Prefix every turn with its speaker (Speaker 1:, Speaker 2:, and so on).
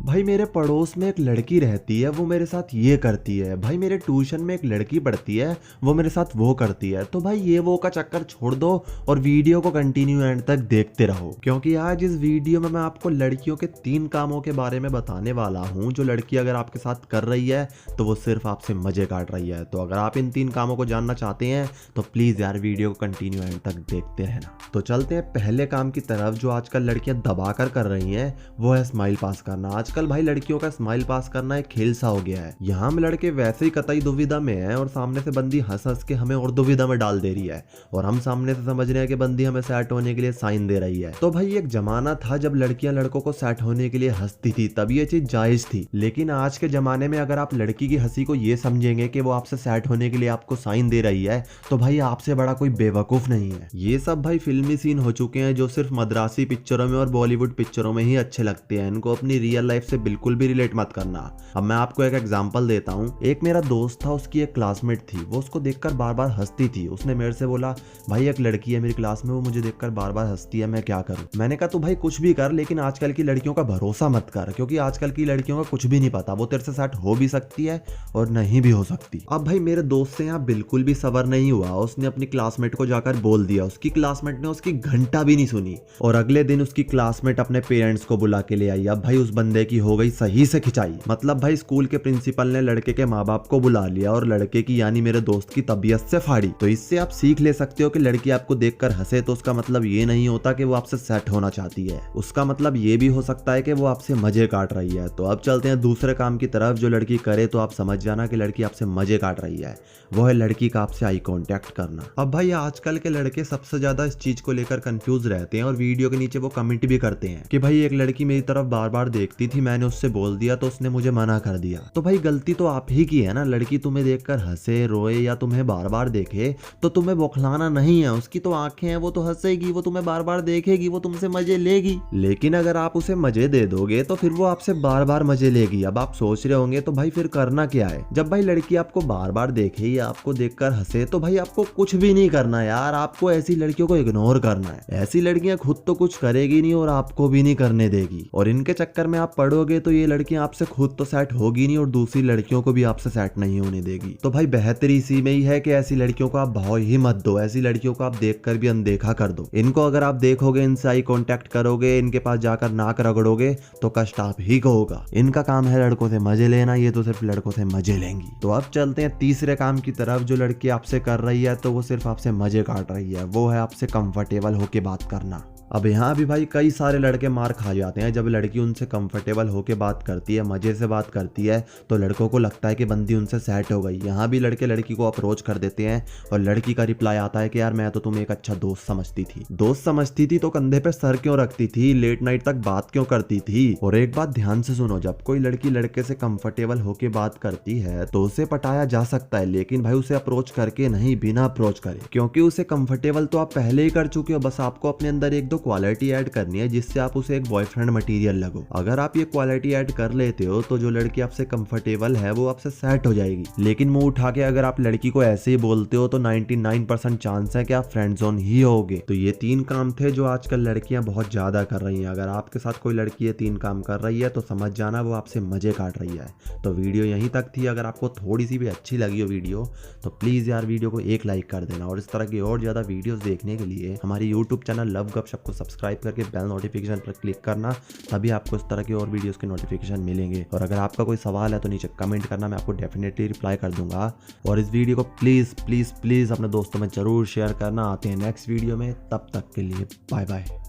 Speaker 1: भाई मेरे पड़ोस में एक लड़की रहती है, वो मेरे साथ ये करती है। भाई मेरे ट्यूशन में एक लड़की पढ़ती है, वो मेरे साथ वो करती है। तो भाई ये वो का चक्कर छोड़ दो और वीडियो को कंटिन्यू एंड तक देखते रहो, क्योंकि आज इस वीडियो में मैं आपको लड़कियों के 3 कामों के बारे में बताने वाला हूँ जो लड़की अगर आपके साथ कर रही है तो वो सिर्फ आपसे मजे काट रही है। तो अगर आप इन 3 कामों को जानना चाहते हैं तो प्लीज यार वीडियो को कंटिन्यू एंड तक देखते रहना। तो चलते हैं पहले काम की तरफ जो आजकल लड़कियां दबाकर कर रही हैं, वो है स्माइल पास करना। आजकल भाई लड़कियों का स्माइल पास करना एक खेल सा हो गया है। यहाँ हम लड़के वैसे ही कतई दुविधा में हैं और सामने से बंदी हंस हंस के हमें और दुविधा में डाल दे रही है, और हम सामने से समझ रहे हैं कि बंदी हमें सेट होने के लिए साइन दे रही है। तो भाई एक जमाना था जब लड़कियां लड़कों को सेट होने के लिए हंसती थी, तब ये चीज जायज थी। लेकिन आज के जमाने में अगर आप लड़की की हंसी को ये समझेंगे कि वो आपसे सेट होने के लिए आपको साइन दे रही है, तो भाई आपसे बड़ा कोई बेवकूफ नहीं है। ये सब भाई फिल्मी सीन हो चुके हैं जो सिर्फ मद्रासी पिक्चरों में और बॉलीवुड पिक्चरों में ही अच्छे लगते हैं। इनको अपनी रियल लाइफ से बिल्कुल भी रिलेट मत करना। अब मैं आपको एक एग्जांपल देता हूँ। एक मेरा दोस्त था, उसकी एक क्लासमेट थी, वो उसको देखकर बार बार हंसती थी। उसने मेरे से बोला, भाई एक लड़की है मेरी क्लास में, वो मुझे देखकर बार बार हंसती है, मैं क्या करूँ। मैंने कहा, तू भाई कुछ भी कर, लेकिन आजकल की लड़कियों का भरोसा मत कर, क्योंकि आजकल की लड़कियों का कुछ भी नहीं पता, वो तेरे से सेट हो भी सकती है और नहीं भी हो सकती। अब भाई मेरे दोस्त से यहाँ बिल्कुल भी सबर नहीं हुआ, उसने अपनी क्लासमेट को जाकर बोल दिया। उसकी क्लासमेट ने उसकी घंटा भी नहीं सुनी और अगले दिन उसकी क्लासमेट अपने पेरेंट्स को बुला के ले आई। अब भाई उस बंदे की हो गई सही से खिंचाई। मतलब भाई स्कूल के प्रिंसिपल ने लड़के के माँ बाप को बुला लिया और लड़के की यानी मेरे दोस्त की तबीयत से फाड़ी। तो इससे आप सीख ले सकते हो कि लड़की आपको देखकर हंसे तो उसका मतलब ये नहीं होता कि वो आपसे सेट होना चाहती है, उसका मतलब ये भी हो सकता है कि वो आपसे मजे काट रही है। तो अब चलते हैं दूसरे काम की तरफ जो लड़की करे तो आप समझ जाना कि लड़की आपसे मजे काट रही है। वो है लड़की का आपसे आई कांटेक्ट करना। अब भाई आजकल के लड़के सबसे ज्यादा इस चीज को लेकर कंफ्यूज रहते हैं और वीडियो के नीचे वो कमेंट भी करते हैं कि भाई एक लड़की मेरी तरफ बार बार देखती थी, मैंने उससे बोल दिया तो उसने मुझे मना कर दिया। तो भाई गलती तो आप ही की है ना। लड़की तुम्हें देखकर हंसे, रोए या तुम्हें बार बार देखे तो तुम्हें बौखलाना नहीं है। उसकी तो आंखें हैं, वो तो हंसेगी, वो तुम्हें बार बार देखेगी, वो तुमसे मजे लेगी। लेकिन अगर आप उसे मजे दे दोगे तो फिर वो आपसे बार बार मजे लेगी। अब आप सोच रहे होंगे तो भाई फिर करना क्या है। जब भाई लड़की आपको बार बार देखे या आपको देखकर हंसे तो भाई आपको कुछ भी नहीं करना यार, आपको ऐसी लड़कियों को इग्नोर करना है। ऐसी लड़कियां खुद तो कुछ करेगी नहीं और आपको भी नहीं करने देगी, और इनके चक्कर में आप पड़ोगे तो ये लड़कियां आपसे खुद तो सेट होगी नहीं और दूसरी लड़कियों को भी आपसे सेट नहीं होने देगी। तो भाई बेहतरी इसी में ही है कि ऐसी लड़कियों को आप भाव ही मत दो, ऐसी लड़कियों को आप देखकर भी अनदेखा कर दो। इनको अगर आप देखोगे, इनसे आई कांटेक्ट करोगे, इनके पास जाकर नाक रगड़ोगे तो कष्ट आप ही को होगा। इनका काम है लड़कों से मजे लेना, ये तो सिर्फ लड़कों से मजे लेंगी। तो अब चलते हैं तीसरे काम की तरफ जो लड़की आपसे कर रही है तो वो सिर्फ आपसे मजे काट रही है। वो है आपसे कंफर्टेबल होके बात करना। अब यहाँ भी भाई कई सारे लड़के मार खा जाते हैं। जब लड़की उनसे कंफर्टेबल होके बात करती है, मजे से बात करती है, तो लड़कों को लगता है कि बंदी उनसे सेट हो गई। यहाँ भी लड़के लड़की को अप्रोच कर देते हैं और लड़की का रिप्लाई आता है कि यार मैं तो तुम्हें एक अच्छा दोस्त समझती थी। दोस्त समझती थी तो कंधे पे सर क्यों रखती थी, लेट नाइट तक बात क्यों करती थी। और एक बात ध्यान से सुनो, जब कोई लड़की लड़के से कंफर्टेबल होके बात करती है तो उसे पटाया जा सकता है, लेकिन भाई उसे अप्रोच करके नहीं, बिना अप्रोच करे, क्योंकि उसे कंफर्टेबल तो आप पहले ही कर चुके हो। बस आपको अपने अंदर एक दो क्वालिटी ऐड करनी है जिससे आप उसे एक बॉयफ्रेंड मटेरियल लगो। अगर आप ये क्वालिटी ऐड कर लेते हो तो जो लड़की आपसे कंफर्टेबल है वो आपसे सेट हो जाएगी। लेकिन मुंह उठा के अगर आप लड़की को ऐसे ही बोलते हो तो 99% चांस है कि आप फ्रेंड जोन ही होगे। तो ये 3 काम थे जो आजकल लड़कियां बहुत ज्यादा कर रही हैं। अगर आपके साथ कोई लड़की ये 3 काम कर रही है तो समझ जाना वो आपसे मजे काट रही है। तो वीडियो यहीं तक थी। अगर आपको थोड़ी सी भी अच्छी लगी हो वीडियो तो प्लीज यार वीडियो को एक लाइक कर देना, और इस तरह की और ज्यादा वीडियोस देखने के लिए हमारे यूट्यूब चैनल लव गपशप को सब्सक्राइब करके बेल नोटिफिकेशन पर क्लिक करना, तभी आपको इस तरह की और वीडियोस के नोटिफिकेशन मिलेंगे। और अगर आपका कोई सवाल है तो नीचे कमेंट करना, मैं आपको डेफिनेटली रिप्लाई कर दूंगा। और इस वीडियो को प्लीज प्लीज प्लीज अपने दोस्तों में जरूर शेयर करना। आते हैं नेक्स्ट वीडियो में, तब तक के लिए बाय बाय।